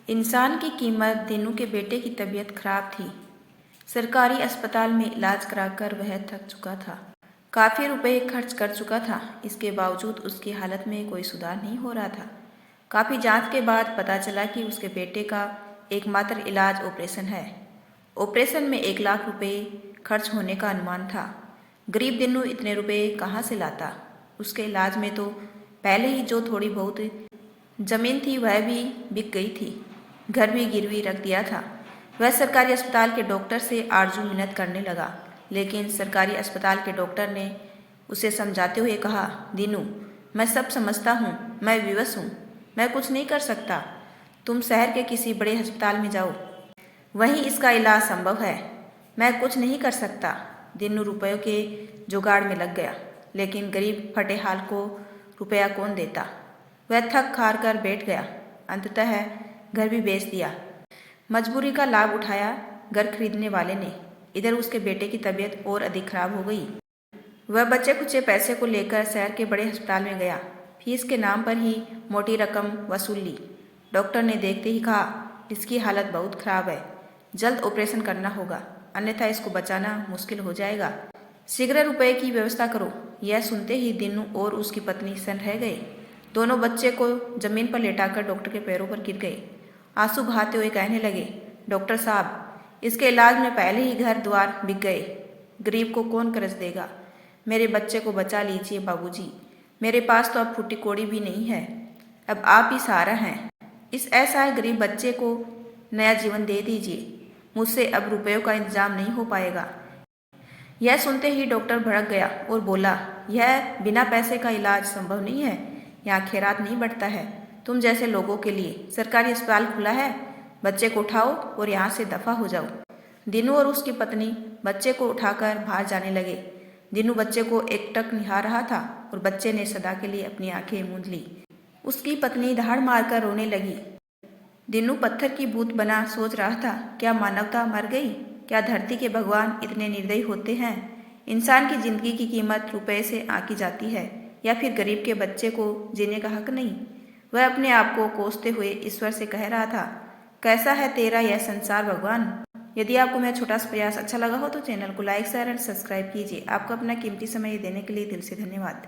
इंसान की कीमत। दीनू के बेटे की तबीयत खराब थी। सरकारी अस्पताल में इलाज कराकर वह थक चुका था। काफ़ी रुपए खर्च कर चुका था। इसके बावजूद उसकी हालत में कोई सुधार नहीं हो रहा था। काफ़ी जांच के बाद पता चला कि उसके बेटे का एकमात्र इलाज ऑपरेशन है। ऑपरेशन में 1 लाख रुपए खर्च होने का अनुमान था। गरीब दीनू इतने रुपए कहाँ से लाता। उसके इलाज में तो पहले ही जो थोड़ी बहुत जमीन थी वह भी बिक गई थी। घर भी गिरवी रख दिया था। वह सरकारी अस्पताल के डॉक्टर से आरजू मिन्नत करने लगा, लेकिन सरकारी अस्पताल के डॉक्टर ने उसे समझाते हुए कहा, दीनू, मैं सब समझता हूँ, मैं विवश हूँ, मैं कुछ नहीं कर सकता। तुम शहर के किसी बड़े अस्पताल में जाओ, वहीं इसका इलाज संभव है। मैं कुछ नहीं कर सकता। दीनू रुपयों के जुगाड़ में लग गया, लेकिन गरीब फटे हाल को रुपया कौन देता। वह थक हार कर बैठ गया। अंततः घर भी बेच दिया। मजबूरी का लाभ उठाया घर खरीदने वाले ने। इधर उसके बेटे की तबीयत और अधिक खराब हो गई। वह बचे खुचे पैसे को लेकर शहर के बड़े अस्पताल में गया। फीस के नाम पर ही मोटी रकम वसूल ली। डॉक्टर ने देखते ही कहा, इसकी हालत बहुत खराब है, जल्द ऑपरेशन करना होगा, अन्यथा इसको बचाना मुश्किल हो जाएगा। शीघ्र रुपए की व्यवस्था करो। यह सुनते ही दीनू और उसकी पत्नी सन्न रह गए। दोनों बच्चे को जमीन पर लेटाकर डॉक्टर के पैरों पर गिर गए। आंसू बहाते हुए कहने लगे, डॉक्टर साहब, इसके इलाज में पहले ही घर द्वार बिक गए। गरीब को कौन कर्ज देगा। मेरे बच्चे को बचा लीजिए बाबूजी। मेरे पास तो अब फूटी कौड़ी भी नहीं है। अब आप ही सहारा हैं। इस असहाय गरीब बच्चे को नया जीवन दे दीजिए। मुझसे अब रुपयों का इंतजाम नहीं हो पाएगा। यह सुनते ही डॉक्टर भड़क गया और बोला, यह बिना पैसे का इलाज संभव नहीं है। यहाँ खैरात नहीं बढ़ता है। तुम जैसे लोगों के लिए सरकारी अस्पताल खुला है। बच्चे को उठाओ और यहाँ से दफा हो जाओ। दीनू और उसकी पत्नी बच्चे को उठाकर बाहर जाने लगे। दीनू बच्चे को एकटक निहार रहा था और बच्चे ने सदा के लिए अपनी आंखें मूंद ली। उसकी पत्नी दहाड़ मारकर रोने लगी। दीनू पत्थर की बूत बना सोच रहा था, क्या मानवता मर गई। क्या धरती के भगवान इतने निर्दयी होते हैं। इंसान की जिंदगी की कीमत रुपए से आंकी जाती है, या फिर गरीब के बच्चे को जीने का हक नहीं। वह अपने आप को कोसते हुए ईश्वर से कह रहा था, कैसा है तेरा यह संसार भगवान। यदि आपको मेरा छोटा सा प्रयास अच्छा लगा हो तो चैनल को लाइक, शेयर एंड सब्सक्राइब कीजिए। आपको अपना कीमती समय देने के लिए दिल से धन्यवाद।